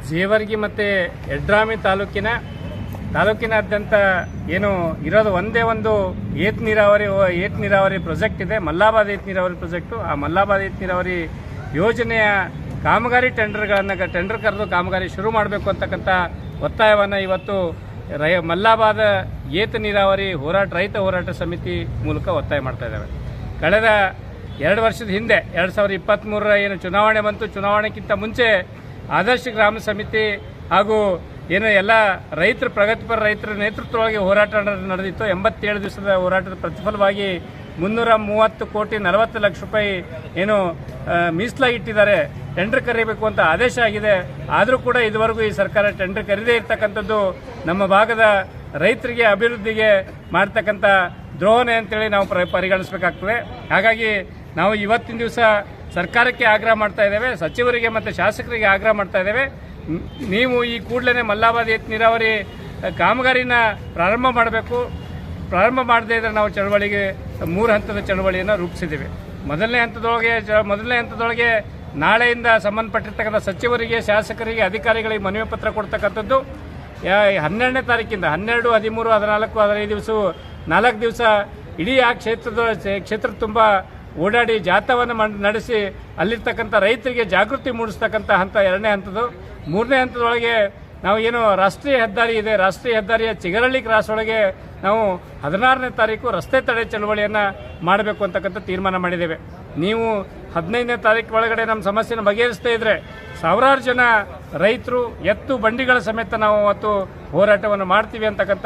ಜೇವರ್ಗಿ ಮತ್ತು ಯಡ್ರಾಮಿ ತಾಲೂಕಿನಾದ್ಯಂತ ಏನು ಇರೋದು ಒಂದೇ ಒಂದು ಏತ ನೀರಾವರಿ ಪ್ರಾಜೆಕ್ಟ್ ಇದೆ, ಮಲ್ಲಾಬಾದ್ ಏತ ನೀರಾವರಿ ಪ್ರಾಜೆಕ್ಟು. ಆ ಮಲ್ಲಾಬಾದ್ ಏತ ನೀರಾವರಿ ಯೋಜನೆಯ ಕಾಮಗಾರಿ ಟೆಂಡರ್ ಕರೆದು ಕಾಮಗಾರಿ ಶುರು ಮಾಡಬೇಕು ಅಂತಕ್ಕಂಥ ಒತ್ತಾಯವನ್ನು ಇವತ್ತು ಮಲ್ಲಾಬಾದ್ ಏತ ನೀರಾವರಿ ರೈತ ಹೋರಾಟ ಸಮಿತಿ ಮೂಲಕ ಒತ್ತಾಯ ಮಾಡ್ತಾ ಇದ್ದಾವೆ. ಕಳೆದ 2 ವರ್ಷದ ಹಿಂದೆ 2023ರ ಏನು ಚುನಾವಣೆ ಬಂತು, ಚುನಾವಣೆಗಿಂತ ಮುಂಚೆ ಆದರ್ಶ ಗ್ರಾಮ ಸಮಿತಿ ಹಾಗೂ ಏನು ಎಲ್ಲ ಪ್ರಗತಿಪರ ರೈತರ ನೇತೃತ್ವವಾಗಿ ಹೋರಾಟ ನಡೆದಿತ್ತು. 87 ದಿವಸದ ಹೋರಾಟದ ಪ್ರತಿಫಲವಾಗಿ 330 ಕೋಟಿ 40 ಲಕ್ಷ ರೂಪಾಯಿ ಏನು ಮೀಸಲಾಗಿಟ್ಟಿದ್ದಾರೆ. ಟೆಂಡರ್ ಕರೀಬೇಕು ಅಂತ ಆದೇಶ ಆಗಿದೆ. ಆದರೂ ಕೂಡ ಇದುವರೆಗೂ ಈ ಸರ್ಕಾರ ಟೆಂಡರ್ ಕರೀದೇ ಇರ್ತಕ್ಕಂಥದ್ದು ನಮ್ಮ ಭಾಗದ ರೈತರಿಗೆ ಅಭಿವೃದ್ಧಿಗೆ ಮಾಡ್ತಕ್ಕಂಥ ದ್ರೋಹನೆ ಅಂತೇಳಿ ನಾವು ಪರಿಗಣಿಸಬೇಕಾಗ್ತದೆ. ಹಾಗಾಗಿ ನಾವು ಇವತ್ತಿನ ದಿವಸ ಸರ್ಕಾರಕ್ಕೆ ಆಗ್ರಹ ಮಾಡ್ತಾ ಇದ್ದೇವೆ, ಸಚಿವರಿಗೆ ಮತ್ತು ಶಾಸಕರಿಗೆ ಆಗ್ರಹ ಮಾಡ್ತಾ ಇದ್ದೇವೆ. ನೀವು ಈ ಕೂಡಲೇ ಮಲ್ಲಾಬಾದ್ ಏತ ನೀರಾವರಿ ಕಾಮಗಾರಿನ ಪ್ರಾರಂಭ ಮಾಡಬೇಕು. ಪ್ರಾರಂಭ ಮಾಡದೇ ಇದ್ದರೆ ನಾವು ಚಳವಳಿಗೆ 3 ಹಂತದ ಚಳವಳಿಯನ್ನು ರೂಪಿಸಿದ್ದೇವೆ. ಮೊದಲನೇ ಹಂತದೊಳಗೆ ನಾಳೆಯಿಂದ ಸಂಬಂಧಪಟ್ಟಿರ್ತಕ್ಕಂಥ ಸಚಿವರಿಗೆ, ಶಾಸಕರಿಗೆ, ಅಧಿಕಾರಿಗಳಿಗೆ ಮನವಿ ಪತ್ರ ಕೊಡ್ತಕ್ಕಂಥದ್ದು 12ನೇ ತಾರೀಕಿಂದ 12, 13, 14, 15 ದಿವಸ 4 ದಿವಸ ಇಡೀ ಆ ಕ್ಷೇತ್ರ ತುಂಬ ಓಡಾಡಿ ಜಾಥಾವನ್ನು ನಡೆಸಿ ಅಲ್ಲಿರ್ತಕ್ಕಂಥ ರೈತರಿಗೆ ಜಾಗೃತಿ ಮೂಡಿಸ್ತಕ್ಕಂಥ ಹಂತ 2ನೇ ಹಂತದ್ದು. 3ನೇ ಹಂತದೊಳಗೆ ನಾವು ಏನು ರಾಷ್ಟ್ರೀಯ ಹೆದ್ದಾರಿ ಇದೆ, ರಾಷ್ಟ್ರೀಯ ಹೆದ್ದಾರಿಯ ಚಿಗರಳ್ಳಿ ಕ್ರಾಸ್ ಒಳಗೆ ನಾವು 16ನೇ ತಾರೀಕು ರಸ್ತೆ ತಡೆ ಚಳವಳಿಯನ್ನು ಮಾಡಬೇಕು ಅಂತಕ್ಕಂಥ ತೀರ್ಮಾನ ಮಾಡಿದ್ದೇವೆ. ನೀವು 15ನೇ ತಾರೀಕು ಒಳಗಡೆ ನಮ್ಮ ಸಮಸ್ಯೆನ ಬಗೆಹರಿಸದೇ ಇದ್ರೆ ಸಾವಿರಾರು ಜನ ರೈತರು ಎತ್ತು ಬಂಡಿಗಳ ಸಮೇತ ನಾವು ಅವತ್ತು ಹೋರಾಟವನ್ನು ಮಾಡ್ತೀವಿ ಅಂತಕ್ಕಂಥ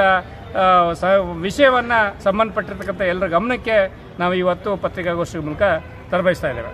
ವಿಷಯವನ್ನು ಸಂಬಂಧಪಟ್ಟಿರ್ತಕ್ಕಂಥ ಎಲ್ಲರ ಗಮನಕ್ಕೆ ನಾವು ಇವತ್ತು ಪತ್ರಿಕಾಗೋಷ್ಠಿ ಮೂಲಕ ತರಬಯಸ್ತಾ ಇದ್ದೇವೆ.